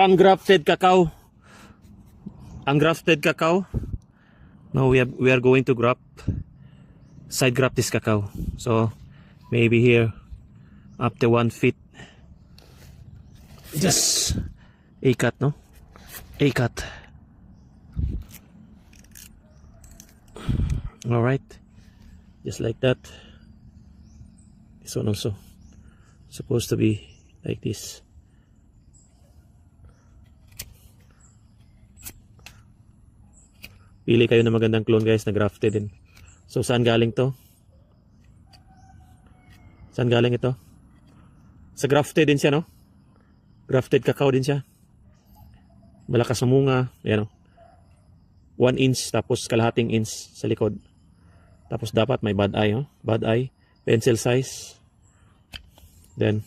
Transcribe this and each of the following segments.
Ungrafted cacao. Ungrafted cacao. Now we are going to side graft this cacao. So maybe here up to 1 feet. Just a cut, no? A cut. All right, just like that. This one also supposed to be like this. Pili kayo ng magandang clone guys na grafted din. So saan galing to? Saan galing ito? Sa grafted din siya, no? Grafted cacao din siya. Malakas na munga. Ayan, no? 1 inch tapos kalahating inch sa likod. Tapos dapat may bad eye, no? Bad eye, pencil size. Then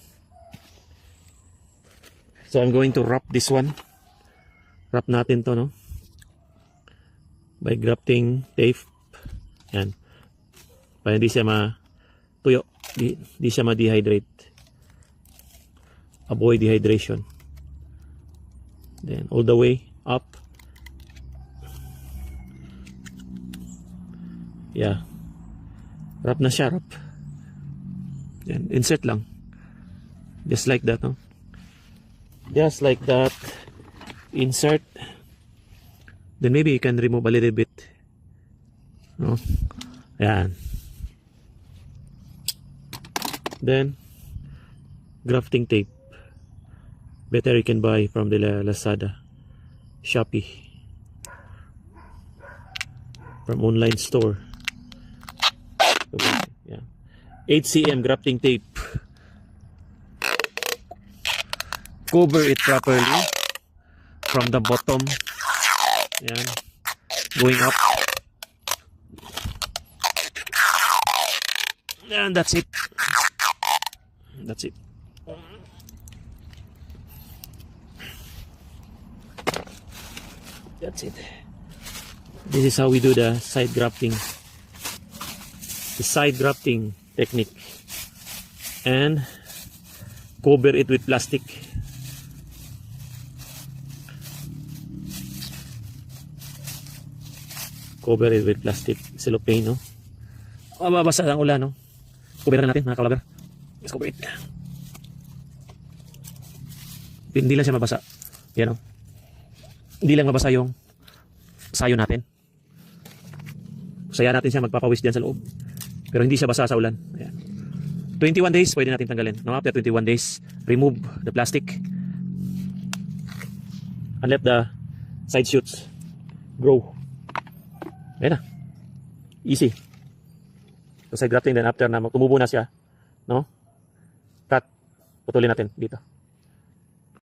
so I'm going to wrap this one. Wrap natin to, no? By grafting tape. Yan. Para hindi siya matuyo. Hindi siya ma-dehydrate. Avoid dehydration. Then all the way up. Yeah. Wrap na siya, wrap. Then insert lang. Just like that, no? Just like that. Insert. Then maybe you can remove a little bit. No? Ayan. Then grafting tape. Better you can buy from the Lazada, Shopee, from online store. Yeah. 8 cm grafting tape. Cover it properly from the bottom. Yan. Going up. And that's it. That's it. That's it. This is how we do the side grafting. The side grafting technique. And cover it with plastic. Cover it with plastic. Cellophane, no? Mababasa ang ulan, no? Coveran natin, mga kalaber. Let's cover it. Hindi lang siya mabasa. Yan, no? Hindi lang mabasa yung sayo natin. Saya natin siya, magpapawis dyan sa loob. Pero hindi siya basa sa ulan. Ayan. 21 days, pwede natin tanggalin. No? After 21 days, remove the plastic. And let the side shoots grow. Ayan na. Easy. So side grafting, then after na tumubo na siya, no? Cut. Putulin natin dito.